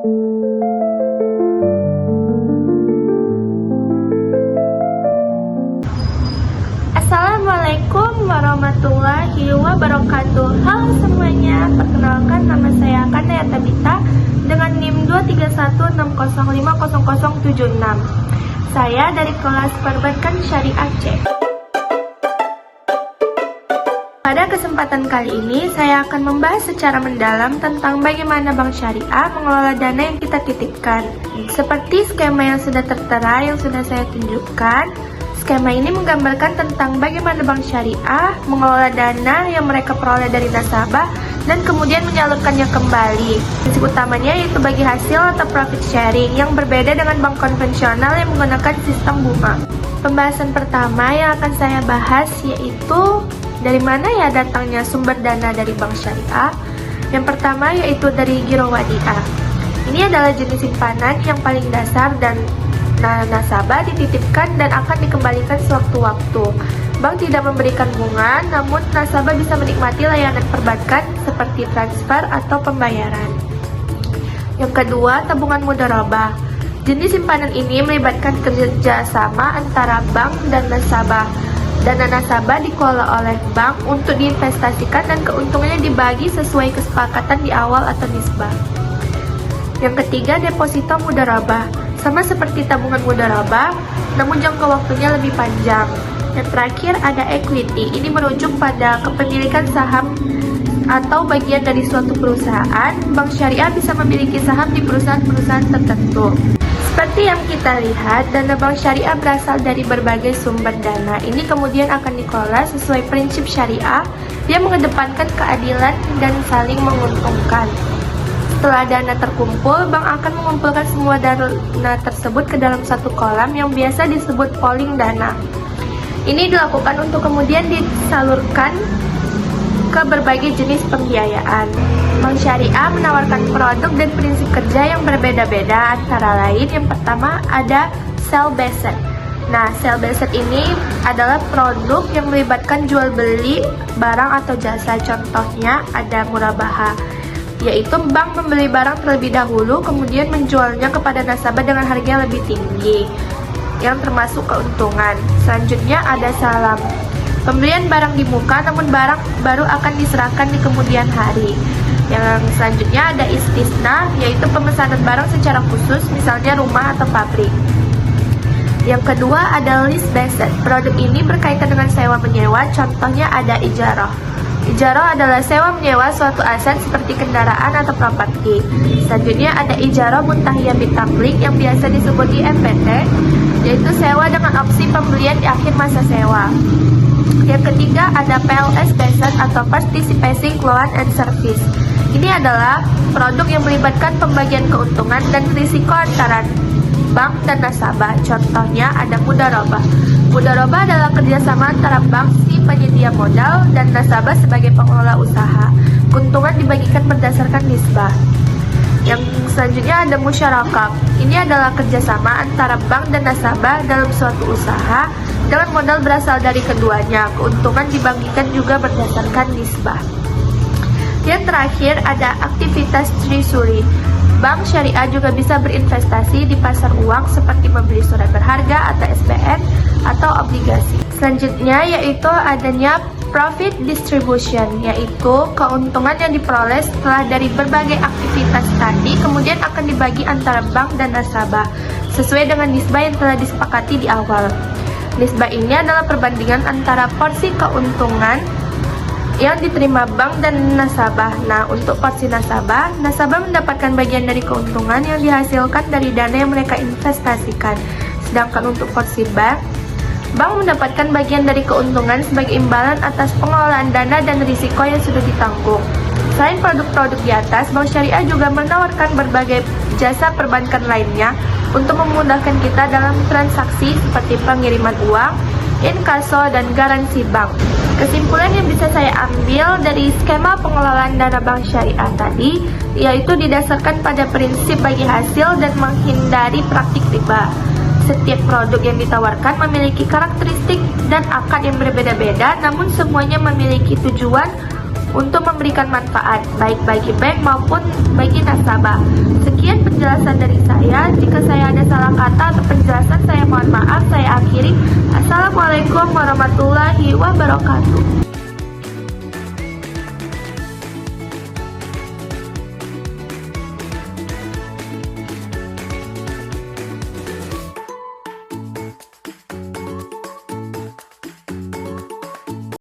Assalamualaikum warahmatullahi wabarakatuh. Halo semuanya, perkenalkan nama saya Kanaya Tabita dengan NIM 23160500076. Saya dari kelas Perbankan Syariah C. Pada kesempatan kali ini, saya akan membahas secara mendalam tentang bagaimana bank syariah mengelola dana yang kita titipkan. Seperti skema yang sudah tertera yang sudah saya tunjukkan, skema ini menggambarkan tentang bagaimana bank syariah mengelola dana yang mereka peroleh dari nasabah dan kemudian menyalurkannya kembali. Prinsip utamanya yaitu bagi hasil atau profit sharing yang berbeda dengan bank konvensional yang menggunakan sistem bunga. Pembahasan pertama yang akan saya bahas yaitu dari mana ya datangnya sumber dana dari bank syariah. Yang pertama yaitu dari giro wadiah. Ini adalah jenis simpanan yang paling dasar dan nasabah dititipkan dan akan dikembalikan sewaktu-waktu. Bank tidak memberikan bunga, namun nasabah bisa menikmati layanan perbankan seperti transfer atau pembayaran. Yang kedua, tabungan mudharabah. Jenis simpanan ini melibatkan kerjasama antara bank dan nasabah. Dana nasabah dikelola oleh bank untuk diinvestasikan dan keuntungannya dibagi sesuai kesepakatan di awal atau nisbah. Yang ketiga, deposito mudharabah. Sama seperti tabungan mudharabah, namun jangka waktunya lebih panjang. Yang terakhir ada equity. Ini merujuk pada kepemilikan saham atau bagian dari suatu perusahaan. Bank syariah bisa memiliki saham di perusahaan-perusahaan tertentu. Seperti yang kita lihat, dana bank syariah berasal dari berbagai sumber dana. Ini kemudian akan dikelola sesuai prinsip syariah yang mengedepankan keadilan dan saling menguntungkan. Setelah dana terkumpul, bank akan mengumpulkan semua dana tersebut ke dalam satu kolam yang biasa disebut pooling dana. Ini dilakukan untuk kemudian disalurkan ke berbagai jenis pembiayaan. Bank syariah menawarkan produk dan prinsip kerja yang berbeda-beda, antara lain yang pertama ada sell based. Nah, sell based ini adalah produk yang melibatkan jual beli barang atau jasa. Contohnya ada murabaha, yaitu bank membeli barang terlebih dahulu kemudian menjualnya kepada nasabah dengan harga yang lebih tinggi, yang termasuk keuntungan. Selanjutnya ada salam. Pembelian barang di muka, namun barang baru akan diserahkan di kemudian hari. Yang selanjutnya ada istisna, yaitu pemesanan barang secara khusus, misalnya rumah atau pabrik. Yang kedua ada lease based. Produk ini berkaitan dengan sewa menyewa, contohnya ada ijarah. Ijarah adalah sewa menyewa suatu aset seperti kendaraan atau properti. Selanjutnya ada ijarah muntahiyah bitamlik yang biasa disebut IMPT, yaitu sewa dengan opsi pembelian di akhir masa sewa. Yang ketiga ada PLS based atau Participating Loan and Service. Ini adalah produk yang melibatkan pembagian keuntungan dan risiko antara bank dan nasabah. Contohnya ada mudharabah. Mudharabah adalah kerjasama antara bank si penyedia modal dan nasabah sebagai pengelola usaha. Keuntungan dibagikan berdasarkan nisbah. Yang selanjutnya ada musyarakah. Ini adalah kerjasama antara bank dan nasabah dalam suatu usaha dengan modal berasal dari keduanya. Keuntungan dibagikan juga berdasarkan nisbah. Yang terakhir ada aktivitas treasury. Bank syariah juga bisa berinvestasi di pasar uang seperti membeli surat berharga atau SPN atau obligasi. Selanjutnya yaitu adanya profit distribution, yaitu keuntungan yang diperoleh setelah dari berbagai aktivitas tadi kemudian akan dibagi antara bank dan nasabah sesuai dengan nisbah yang telah disepakati di awal. Nisbah ini adalah perbandingan antara porsi keuntungan yang diterima bank dan nasabah. Nah, untuk porsi nasabah mendapatkan bagian dari keuntungan yang dihasilkan dari dana yang mereka investasikan. Sedangkan untuk porsi bank mendapatkan bagian dari keuntungan sebagai imbalan atas pengelolaan dana dan risiko yang sudah ditanggung. Selain produk-produk di atas, bank syariah juga menawarkan berbagai jasa perbankan lainnya untuk memudahkan kita dalam transaksi seperti pengiriman uang, inkaso, dan garansi bank. Kesimpulan yang bisa saya ambil dari skema pengelolaan dana bank syariah tadi, yaitu didasarkan pada prinsip bagi hasil dan menghindari praktik riba. Setiap produk yang ditawarkan memiliki karakteristik dan akad yang berbeda-beda, namun semuanya memiliki tujuan untuk memberikan manfaat, baik bagi bank maupun bagi nasabah. Sekian penjelasan dari saya. Jika saya ada salah kata atau penjelasan,